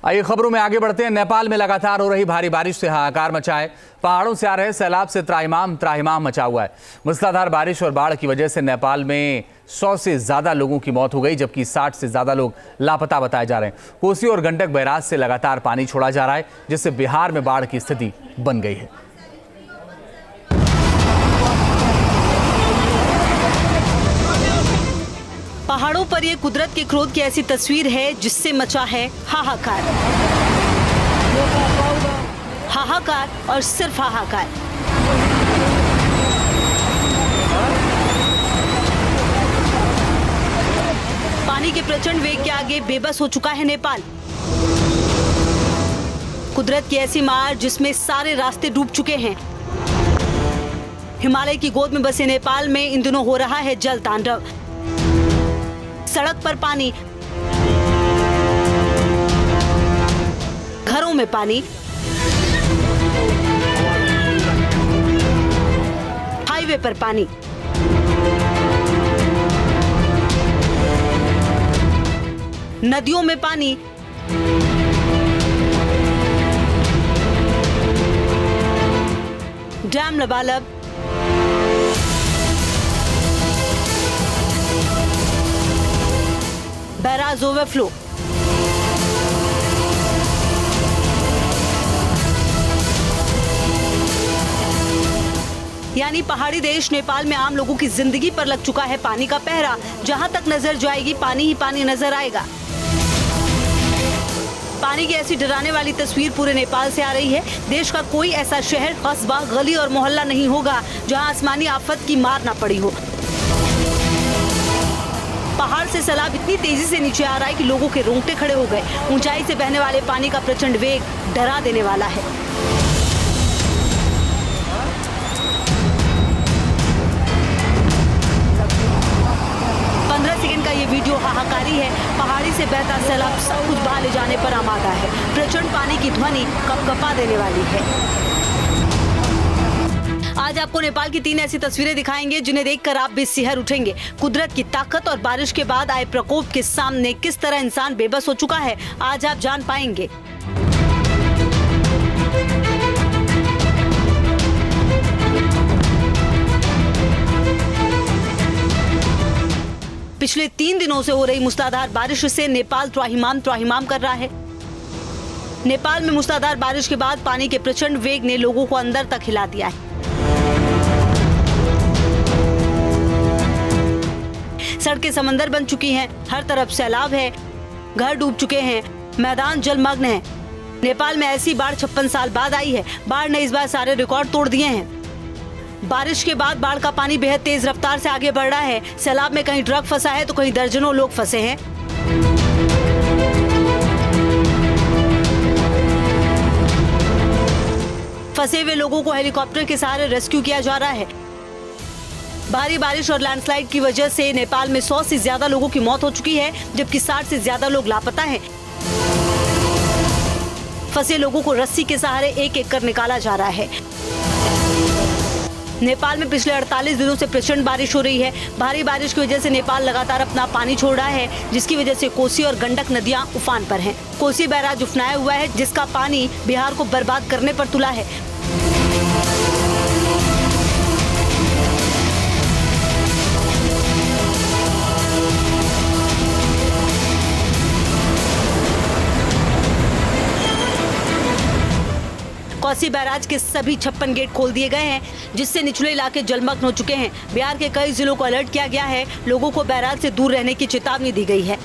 आइए खबरों में आगे बढ़ते हैं। नेपाल में लगातार हो रही भारी बारिश से हाहाकार मचा है। पहाड़ों से आ रहे सैलाब से त्राहिमाम मचा हुआ है। मूसलाधार बारिश और बाढ़ की वजह से नेपाल में 100 से ज्यादा लोगों की मौत हो गई, जबकि 60 से ज्यादा लोग लापता बताए जा रहे हैं। कोसी और गंडक बैराज से लगातार पानी छोड़ा जा रहा है, जिससे बिहार में बाढ़ की स्थिति बन गई है। पहाड़ों पर ये कुदरत के क्रोध की ऐसी तस्वीर है जिससे मचा है हाहाकार। हाहाकार और सिर्फ हाहाकार। पानी के प्रचंड वेग के आगे बेबस हो चुका है नेपाल। कुदरत की ऐसी मार जिसमें सारे रास्ते डूब चुके हैं। हिमालय की गोद में बसे नेपाल में इन दिनों हो रहा है जल तांडव। सड़क पर पानी, घरों में पानी, हाईवे पर पानी, नदियों में पानी, डैम लबालब, बैराज ओवरफ्लो। यानी पहाड़ी देश नेपाल में आम लोगों की जिंदगी पर लग चुका है पानी का पहरा। जहां तक नजर जाएगी पानी ही पानी नजर आएगा। पानी की ऐसी डराने वाली तस्वीर पूरे नेपाल से आ रही है। देश का कोई ऐसा शहर, कस्बा, गली और मोहल्ला नहीं होगा जहां आसमानी आफत की मार ना पड़ी हो। पहाड़ से सैलाब इतनी तेजी से नीचे आ रहा है कि लोगों के रोंगटे खड़े हो गए। ऊंचाई से बहने वाले पानी का प्रचंड वेग डरा देने वाला है। सेकंड का ये वीडियो हाहाकारी है। पहाड़ी से बहता सैलाब सब कुछ बहा ले जाने पर आमादा है। प्रचंड पानी की ध्वनि कपकपा देने वाली है। आज आपको नेपाल की 3 ऐसी तस्वीरें दिखाएंगे जिन्हें देखकर आप भी सिहर उठेंगे। कुदरत की ताकत और बारिश के बाद आए प्रकोप के सामने किस तरह इंसान बेबस हो चुका है, आज आप जान पाएंगे। पिछले 3 दिनों से हो रही मूसलाधार बारिश से नेपाल त्राहिमाम कर रहा है। नेपाल में मूसलाधार बारिश के बाद पानी के प्रचंड वेग ने लोगों को अंदर तक हिला दिया है। सड़कें समंदर बन चुकी हैं, हर तरफ सैलाब है, घर डूब चुके हैं, मैदान जलमग्न है। नेपाल में ऐसी बाढ़ 56 साल बाद आई है। बाढ़ ने इस बार सारे रिकॉर्ड तोड़ दिए हैं। बारिश के बाद बाढ़ का पानी बेहद तेज रफ्तार से आगे बढ़ रहा है। सैलाब में कहीं ट्रक फंसा है तो कहीं दर्जनों लोग फंसे हैं। फंसे हुए लोगों को हेलीकॉप्टर के सहारे रेस्क्यू किया जा रहा है। भारी बारिश और लैंडस्लाइड की वजह से नेपाल में 100 से ज्यादा लोगों की मौत हो चुकी है, जबकि 60 से ज्यादा लोग लापता हैं। फंसे लोगों को रस्सी के सहारे एक एक कर निकाला जा रहा है। नेपाल में पिछले 48 दिनों से प्रचंड बारिश हो रही है। भारी बारिश की वजह से नेपाल लगातार अपना पानी छोड़ रहा है, जिसकी वजह से कोसी और गंडक नदियां उफान पर हैं। कोसी बैराज उफनाया हुआ है, जिसका पानी बिहार को बर्बाद करने पर तुला है। कोसी बैराज के सभी 56 गेट खोल दिए गए हैं, जिससे निचले इलाके जलमग्न हो चुके हैं। बिहार के कई जिलों को अलर्ट किया गया है। लोगों को बैराज से दूर रहने की चेतावनी दी गई है।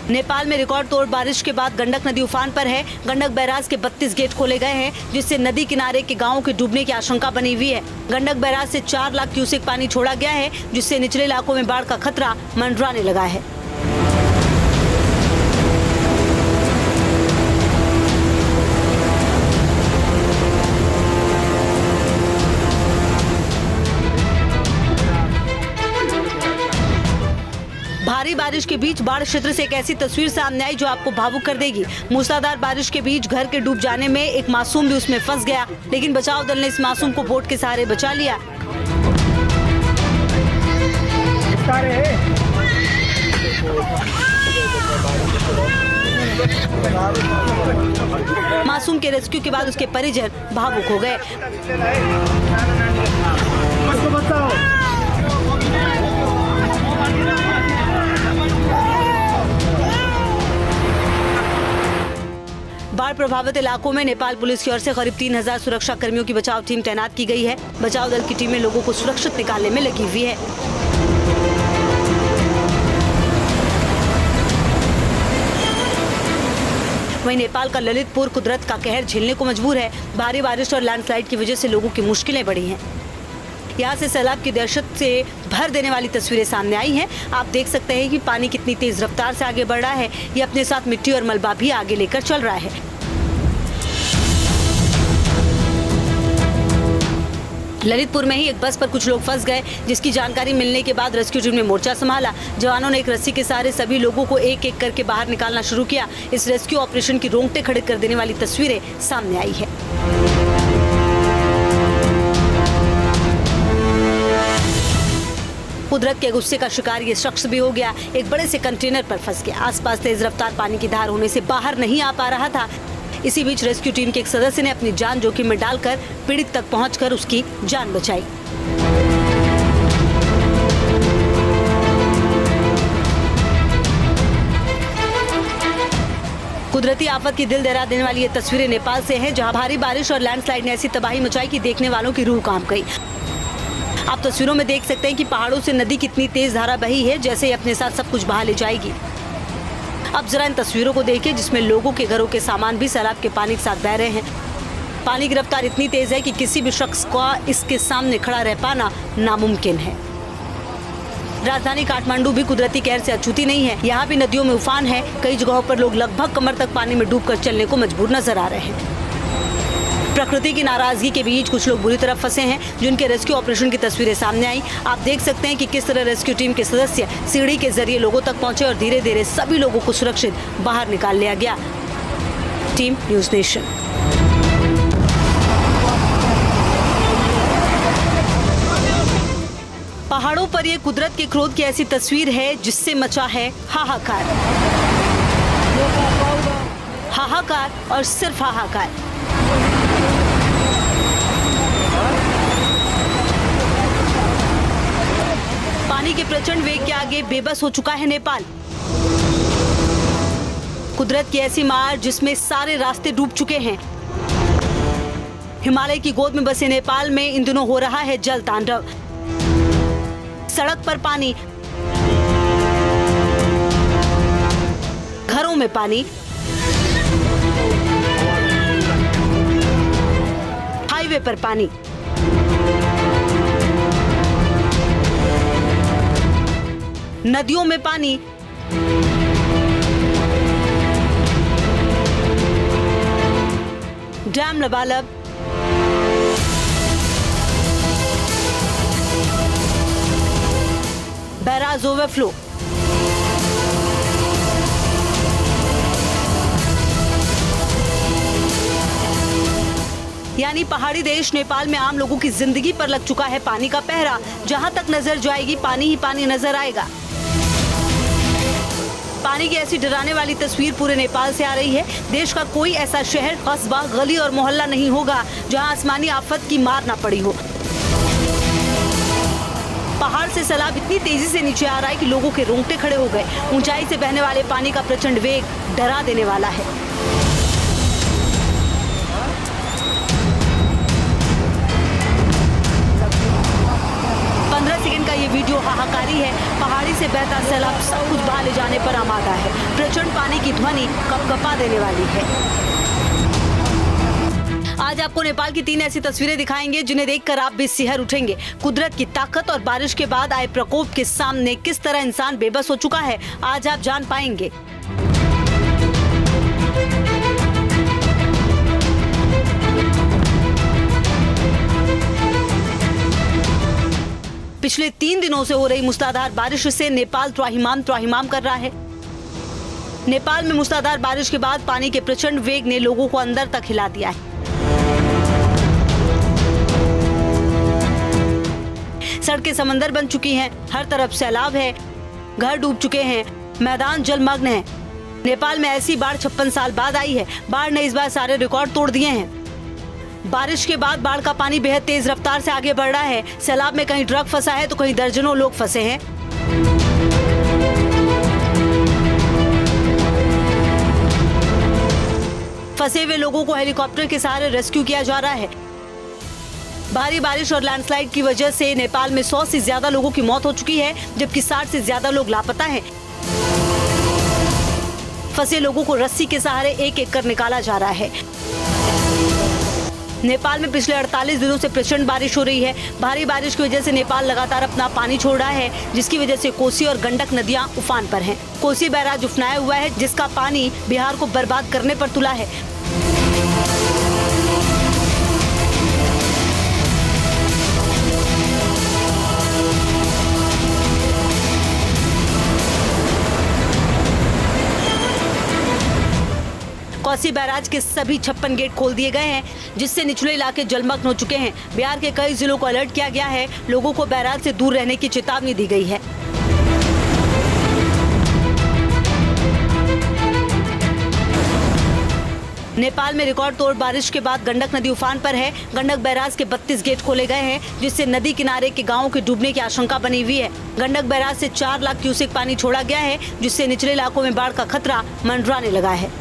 नेपाल में रिकॉर्ड तोड़ बारिश के बाद गंडक नदी उफान पर है। गंडक बैराज के 32 गेट खोले गए हैं, जिससे नदी किनारे के गांवों के डूबने की आशंका बनी हुई है। गंडक बैराज से 4 लाख क्यूसेक पानी छोड़ा गया है, जिससे निचले इलाकों में बाढ़ का खतरा मंडराने लगा है। भारी बारिश के बीच बाढ़ क्षेत्र से एक ऐसी तस्वीर सामने आई जो आपको भावुक कर देगी। मूसलाधार बारिश के बीच घर के डूब जाने में एक मासूम भी उसमें फंस गया, लेकिन बचाव दल ने इस मासूम को बोट के सहारे बचा लिया। मासूम के रेस्क्यू के बाद उसके परिजन भावुक हो गए। बाढ़ प्रभावित इलाकों में नेपाल पुलिस की ओर से करीब 3000 सुरक्षा कर्मियों की बचाव टीम तैनात की गई है। बचाव दल की टीमें लोगों को सुरक्षित निकालने में लगी हुई है। वहीं नेपाल का ललितपुर कुदरत का कहर झेलने को मजबूर है। भारी बारिश और लैंडस्लाइड की वजह से लोगों की मुश्किलें बढ़ी हैं। यहाँ से सैलाब की दहशत से भर देने वाली तस्वीरें सामने आई हैं। आप देख सकते हैं कि पानी कितनी तेज रफ्तार से आगे बढ़ रहा है। ये अपने साथ मिट्टी और मलबा भी आगे लेकर चल रहा है। ललितपुर में ही एक बस पर कुछ लोग फंस गए, जिसकी जानकारी मिलने के बाद रेस्क्यू टीम ने मोर्चा संभाला। जवानों ने एक रस्सी के सहारे सभी लोगों को एक एक करके बाहर निकालना शुरू किया। इस रेस्क्यू ऑपरेशन की रोंगटे खड़े कर देने वाली तस्वीरें सामने आई है। कुदरत के गुस्से का शिकार ये शख्स भी हो गया। एक बड़े से कंटेनर पर फंस गया। आसपास तेज रफ्तार पानी की धार होने से बाहर नहीं आ पा रहा था। इसी बीच रेस्क्यू टीम के एक सदस्य ने अपनी जान जोखिम में डालकर पीड़ित तक पहुंचकर उसकी जान बचाई। कुदरती आफत की दिल दहला देने वाली ये तस्वीरें नेपाल से हैं, जहां भारी बारिश और लैंडस्लाइड ने ऐसी तबाही मचाई कि देखने वालों की रूह कांप गई। आप तस्वीरों में देख सकते हैं कि पहाड़ों से नदी कितनी तेज धारा बही है, जैसे अपने साथ सब कुछ बहा ले जाएगी। अब जरा इन तस्वीरों को देखिए, जिसमें लोगों के घरों के सामान भी सैलाब के पानी के साथ बह रहे हैं। पानी की रफ्तार इतनी तेज है कि किसी भी शख्स का इसके सामने खड़ा रह पाना नामुमकिन है। राजधानी काठमांडू भी कुदरती कहर से अछूती नहीं है। यहाँ भी नदियों में उफान है। कई जगहों पर लोग लगभग कमर तक पानी में डूबकर चलने को मजबूर नजर आ रहे हैं। प्रकृति की नाराजगी के बीच कुछ लोग बुरी तरह फंसे हैं, जिनके रेस्क्यू ऑपरेशन की तस्वीरें सामने आई। आप देख सकते हैं कि किस तरह रेस्क्यू टीम के सदस्य सीढ़ी के जरिए लोगों तक पहुंचे और धीरे धीरे सभी लोगों को सुरक्षित बाहर निकाल लिया गया। Team news nation. पहाड़ों पर ये कुदरत के क्रोध की ऐसी तस्वीर है जिससे मचा है हाहाकार। हाहाकार और सिर्फ हाहाकार। पानी के प्रचंड वेग के आगे बेबस हो चुका है नेपाल। कुदरत की ऐसी मार जिसमें सारे रास्ते डूब चुके हैं। हिमालय की गोद में बसे नेपाल में इन दिनों हो रहा है जल तांडव। सड़क पर पानी, घरों में पानी, हाईवे पर पानी। नदियों में पानी, डैम लबालब, बैराज ओवरफ्लो। यानी पहाड़ी देश नेपाल में आम लोगों की जिंदगी पर लग चुका है पानी का पहरा। जहां तक नजर जाएगी पानी ही पानी नजर आएगा। पानी की ऐसी डराने वाली तस्वीर पूरे नेपाल से आ रही है। देश का कोई ऐसा शहर, कस्बा, गली और मोहल्ला नहीं होगा जहां आसमानी आफत की मार ना पड़ी हो। पहाड़ से सैलाब इतनी तेजी से नीचे आ रहा है कि लोगों के रोंगटे खड़े हो गए। ऊंचाई से बहने वाले पानी का प्रचंड वेग डरा देने वाला है। का ये वीडियो हाहाकारी है। पहाड़ी से बहता सैलाब सब कुछ बहा ले जाने पर आमादा है। प्रचंड पानी की ध्वनि कपकपा देने वाली है। आज आपको नेपाल की 3 ऐसी तस्वीरें दिखाएंगे जिन्हें देखकर आप भी सिहर उठेंगे। कुदरत की ताकत और बारिश के बाद आए प्रकोप के सामने किस तरह इंसान बेबस हो चुका है, आज आप जान पाएंगे। पिछले 3 दिनों से हो रही मूसलाधार बारिश से नेपाल त्राहिमाम कर रहा है। नेपाल में मूसलाधार बारिश के बाद पानी के प्रचंड वेग ने लोगों को अंदर तक हिला दिया है। सड़कें समंदर बन चुकी हैं, हर तरफ सैलाब है, घर डूब चुके हैं, मैदान जलमग्न है। नेपाल में ऐसी बाढ़ 56 साल बाद आई है। बाढ़ ने इस बार सारे रिकॉर्ड तोड़ दिए हैं। बारिश के बाद बाढ़ का पानी बेहद तेज रफ्तार से आगे बढ़ रहा है। सैलाब में कहीं ट्रक फंसा है तो कहीं दर्जनों लोग फंसे हैं। फंसे हुए लोगों को हेलीकॉप्टर के सहारे रेस्क्यू किया जा रहा है। भारी बारिश और लैंडस्लाइड की वजह से नेपाल में 100 से ज्यादा लोगों की मौत हो चुकी है, जबकि 60 से ज्यादा लोग लापता हैं। फंसे लोगों को रस्सी के सहारे एक एक कर निकाला जा रहा है। नेपाल में पिछले 48 दिनों से प्रचंड बारिश हो रही है। भारी बारिश की वजह से नेपाल लगातार अपना पानी छोड़ रहा है, जिसकी वजह से कोसी और गंडक नदियां उफान पर हैं। कोसी बैराज उफनाया हुआ है, जिसका पानी बिहार को बर्बाद करने पर तुला है। कोसी बैराज के सभी 56 गेट खोल दिए गए हैं, जिससे निचले इलाके जलमग्न हो चुके हैं। बिहार के कई जिलों को अलर्ट किया गया है। लोगों को बैराज से दूर रहने की चेतावनी दी गई है। नेपाल में रिकॉर्ड तोड़ बारिश के बाद गंडक नदी उफान पर है। गंडक बैराज के 32 गेट खोले गए हैं, जिससे नदी किनारे के गांवों के डूबने की आशंका बनी हुई है। गंडक बैराज से 4 लाख क्यूसेक पानी छोड़ा गया है, जिससे निचले इलाकों में बाढ़ का खतरा मंडराने लगा है।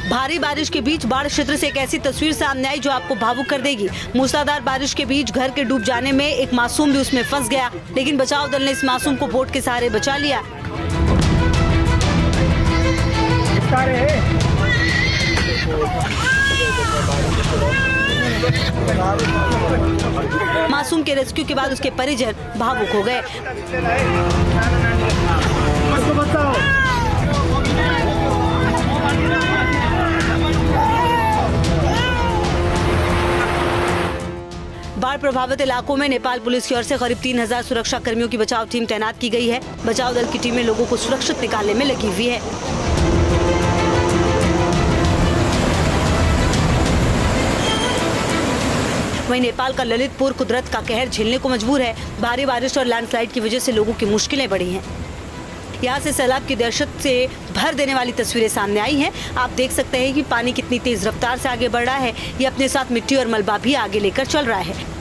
भारी बारिश के बीच बाढ़ क्षेत्र से एक ऐसी तस्वीर सामने आई जो आपको भावुक कर देगी। मूसलाधार बारिश के बीच घर के डूब जाने में एक मासूम भी उसमें फंस गया, लेकिन बचाव दल ने इस मासूम को बोट के सहारे बचा लिया। मासूम के रेस्क्यू के बाद उसके परिजन भावुक हो गए। बाढ़ प्रभावित इलाकों में नेपाल पुलिस की ओर से करीब 3000 सुरक्षा कर्मियों की बचाव टीम तैनात की गई है। बचाव दल की टीमें लोगों को सुरक्षित निकालने में लगी हुई है। वहीं नेपाल का ललितपुर कुदरत का कहर झेलने को मजबूर है। भारी बारिश और लैंडस्लाइड की वजह से लोगों की मुश्किलें बढ़ी हैं। यहाँ से सैलाब की दहशत से भर देने वाली तस्वीरें सामने आई हैं। आप देख सकते हैं कि पानी कितनी तेज रफ्तार से आगे बढ़ रहा है। ये अपने साथ मिट्टी और मलबा भी आगे लेकर चल रहा है।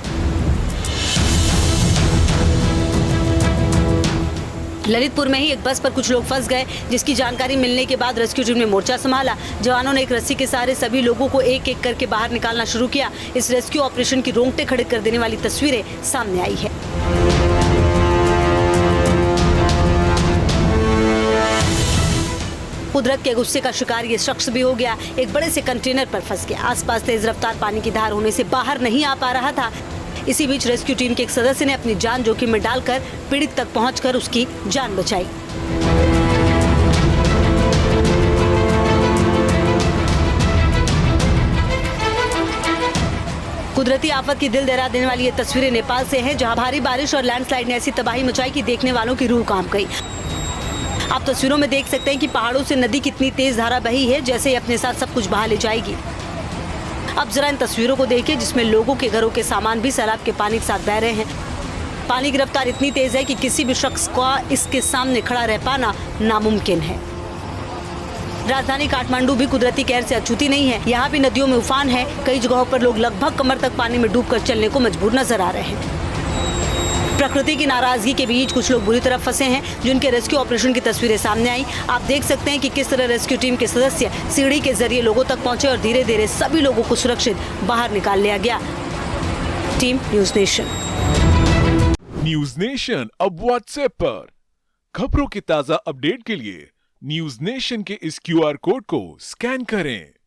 ललितपुर में ही एक बस पर कुछ लोग फंस गए, जिसकी जानकारी मिलने के बाद रेस्क्यू टीम ने मोर्चा संभाला। जवानों ने एक रस्सी के सहारे सभी लोगों को एक एक करके बाहर निकालना शुरू किया। इस रेस्क्यू ऑपरेशन की रोंगटे खड़े कर देने वाली तस्वीरें सामने आई है। कुदरत के गुस्से का शिकार ये शख्स भी हो गया। एक बड़े से कंटेनर पर फंस गया। आसपास तेज रफ्तार पानी की धार होने से बाहर नहीं आ पा रहा था। इसी बीच रेस्क्यू टीम के एक सदस्य ने अपनी जान जोखिम में डालकर पीड़ित तक पहुंचकर उसकी जान बचाई। कुदरती आफत की दिल दहला देने वाली ये तस्वीरें नेपाल से हैं, जहां भारी बारिश और लैंडस्लाइड ने ऐसी तबाही मचाई कि देखने वालों की रूह कांप गई। आप तस्वीरों में देख सकते हैं कि पहाड़ों से नदी कितनी तेज धारा बही है, जैसे ही अपने साथ सब कुछ बहा ले जाएगी। अब जरा इन तस्वीरों को देखिए, जिसमें लोगों के घरों के सामान भी सैलाब के पानी के साथ बह रहे हैं। पानी की रफ्तार इतनी तेज है कि किसी भी शख्स का इसके सामने खड़ा रह पाना नामुमकिन है। राजधानी काठमांडू भी कुदरती कहर से अछूती नहीं है। यहाँ भी नदियों में उफान है। कई जगहों पर लोग लगभग कमर तक पानी में डूबकर चलने को मजबूर नजर आ रहे हैं। प्रकृति की नाराजगी के बीच कुछ लोग बुरी तरह फंसे हैं, जिनके रेस्क्यू ऑपरेशन की तस्वीरें सामने आई। आप देख सकते हैं कि किस तरह रेस्क्यू टीम के सदस्य सीढ़ी के जरिए लोगों तक पहुंचे और धीरे धीरे सभी लोगों को सुरक्षित बाहर निकाल लिया गया। Team news nation. News nation अब व्हाट्सएप पर खबरों की ताजा अपडेट के लिए न्यूज नेशन के इस QR कोड को स्कैन करें।